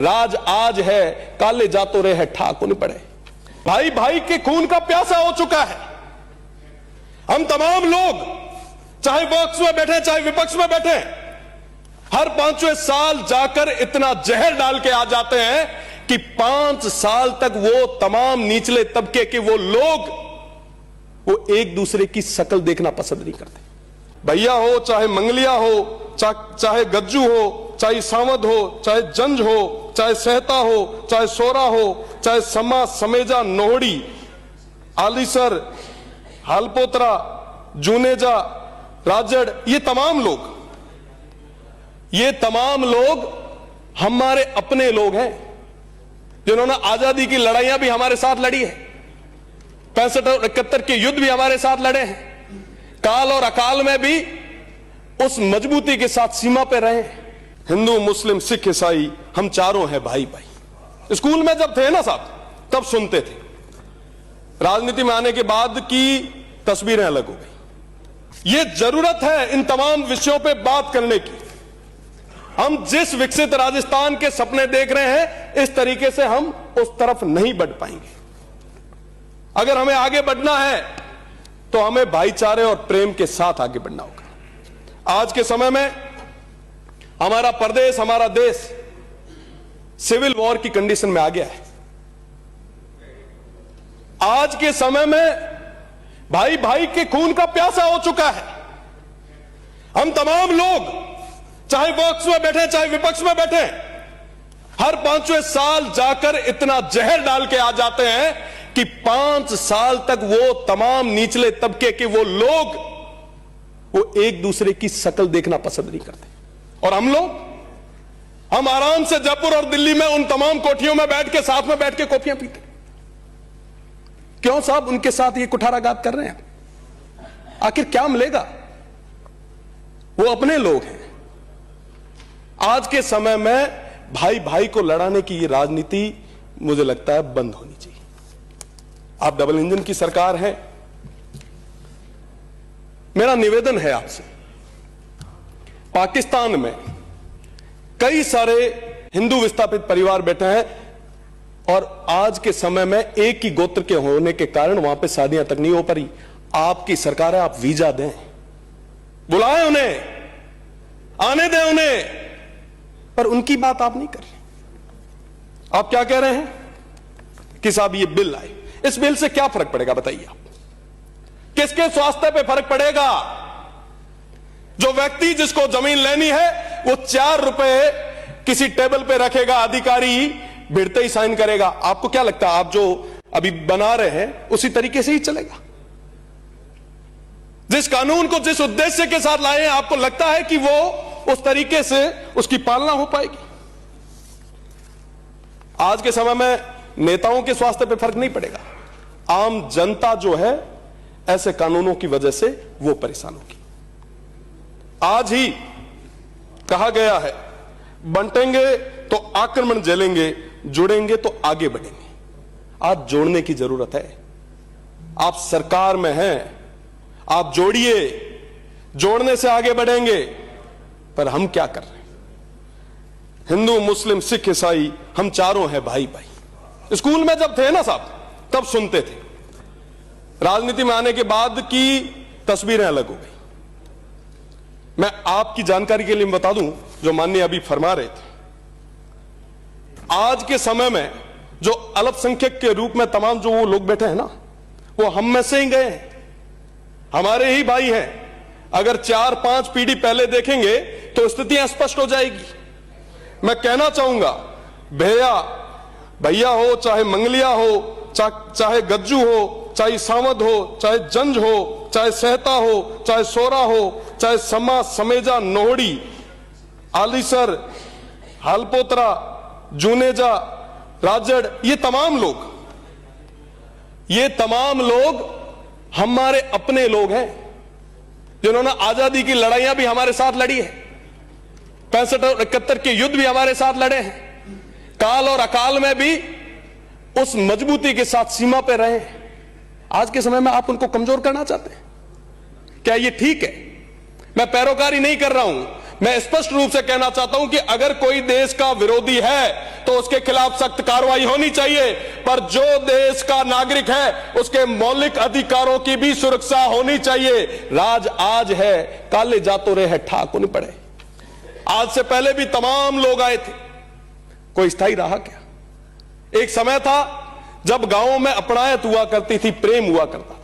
राज आज है, काले जातो रहे ठाकुर नहीं पड़े। भाई भाई के खून का प्यासा हो चुका है। हम तमाम लोग चाहे पक्ष में बैठे चाहे विपक्ष में बैठे, हर 5वें साल जाकर इतना जहर डाल के आ जाते हैं कि 5 साल तक वो तमाम निचले तबके के वो लोग वो एक दूसरे की शक्ल देखना पसंद नहीं करते। भैया हो चाहे मंगलिया हो, चाहे गज्जू हो, चाहे सावध हो, चाहे जंज हो, चाहे सहता हो, चाहे सोरा हो, चाहे समा समेजा नोहड़ी, आलीसर, हालपोत्रा, जूनेजा, राजड़, ये तमाम लोग हमारे अपने लोग हैं जिन्होंने आजादी की लड़ाइयां भी हमारे साथ लड़ी है। 65 और 71 के युद्ध भी हमारे साथ लड़े हैं। काल और अकाल में भी उस मजबूती के साथ सीमा पे रहे। हिंदू, मुस्लिम, सिख, ईसाई, हम चारों हैं भाई भाई। स्कूल में जब थे ना साहब, तब सुनते थे। राजनीति में आने के बाद की तस्वीरें अलग हो गई। ये जरूरत है इन तमाम विषयों पे बात करने की। हम जिस विकसित राजस्थान के सपने देख रहे हैं, इस तरीके से हम उस तरफ नहीं बढ़ पाएंगे। अगर हमें आगे बढ़ना है तो हमें भाईचारे और प्रेम के साथ आगे बढ़ना होगा। आज के समय में हमारा प्रदेश, हमारा देश सिविल वॉर की कंडीशन में आ गया है। आज के समय में भाई भाई के खून का प्यासा हो चुका है। हम तमाम लोग चाहे पक्ष में बैठे चाहे विपक्ष में बैठे, हर 5वें साल जाकर इतना जहर डाल के आ जाते हैं कि 5 साल तक वो तमाम निचले तबके के वो लोग वो एक दूसरे की शक्ल देखना पसंद नहीं करते। और हम आराम से जयपुर और दिल्ली में उन तमाम कोठियों में बैठ के साथ में बैठ के कॉफियां पीते। क्यों साहब उनके साथ ये कुठाराघात कर रहे हैं? आखिर क्या मिलेगा? वो अपने लोग हैं। आज के समय में भाई भाई को लड़ाने की ये राजनीति मुझे लगता है बंद होनी चाहिए। आप डबल इंजन की सरकार है। मेरा निवेदन है आपसे, पाकिस्तान में कई सारे हिंदू विस्थापित परिवार बैठे हैं और आज के समय में एक ही गोत्र के होने के कारण वहां पे शादियां तक नहीं हो पारी। आपकी सरकार है, आप वीजा दें, बुलाएं उन्हें, आने दें उन्हें, पर उनकी बात आप नहीं कर रहे। आप क्या कह रहे हैं कि साहब ये बिल आए, इस बिल से क्या फर्क पड़ेगा बताइए आप? किसके स्वास्थ्य पे फर्क पड़ेगा? जो व्यक्ति जिसको जमीन लेनी है वो 4 रुपए किसी टेबल पे रखेगा, अधिकारी भिड़ते ही साइन करेगा। आपको क्या लगता है आप जो अभी बना रहे हैं उसी तरीके से ही चलेगा? जिस कानून को जिस उद्देश्य के साथ लाए हैं, आपको लगता है कि वो उस तरीके से उसकी पालना हो पाएगी? आज के समय में नेताओं के स्वास्थ्य पे फर्क नहीं पड़ेगा। आम जनता जो है ऐसे कानूनों की वजह से वो परेशान होगी। आज ही कहा गया है, बंटेंगे तो आक्रमण झेलेंगे, जुड़ेंगे तो आगे बढ़ेंगे। आज जोड़ने की जरूरत है। आप सरकार में हैं, आप जोड़िए, जोड़ने से आगे बढ़ेंगे। पर हम क्या कर रहे हैं? हिंदू, मुस्लिम, सिख, ईसाई, हम चारों हैं भाई भाई। स्कूल में जब थे ना साहब, तब सुनते थे। राजनीति में आने के बाद की तस्वीरें अलग हो गई। मैं आपकी जानकारी के लिए बता दूं, जो माननीय अभी फरमा रहे थे, आज के समय में जो अल्पसंख्यक के रूप में तमाम जो वो लोग बैठे हैं ना, वो हम में से ही गए हैं, हमारे ही भाई हैं। अगर 4-5 पीढ़ी पहले देखेंगे तो स्थितियां स्पष्ट हो जाएगी। मैं कहना चाहूंगा, भैया हो चाहे मंगलिया हो, चाहे गज्जू हो, चाहे सावध हो, चाहे जंज हो, चाहे सहता हो, चाहे सोरा हो, चाहे समा समेजा नोहड़ी, आलीसर, हालपोत्रा, जूनेजा, राजड़, ये तमाम लोग हमारे अपने लोग हैं जिन्होंने आजादी की लड़ाइयां भी हमारे साथ लड़ी है। 65 और 71 के युद्ध भी हमारे साथ लड़े हैं। काल और अकाल में भी उस मजबूती के साथ सीमा पे रहे हैं। आज के समय में आप उनको कमजोर करना चाहते हैं? क्या ये ठीक है? मैं पैरोकारी नहीं कर रहा हूं, मैं स्पष्ट रूप से कहना चाहता हूं कि अगर कोई देश का विरोधी है तो उसके खिलाफ सख्त कार्रवाई होनी चाहिए, पर जो देश का नागरिक है उसके मौलिक अधिकारों की भी सुरक्षा होनी चाहिए। राज आज है, काले जातो रहे ठाक नहीं पड़े। आज से पहले भी तमाम लोग आए थे, कोई स्थायी रहा क्या? एक समय था जब गांवों में अपनायत हुआ करती थी, प्रेम हुआ करता।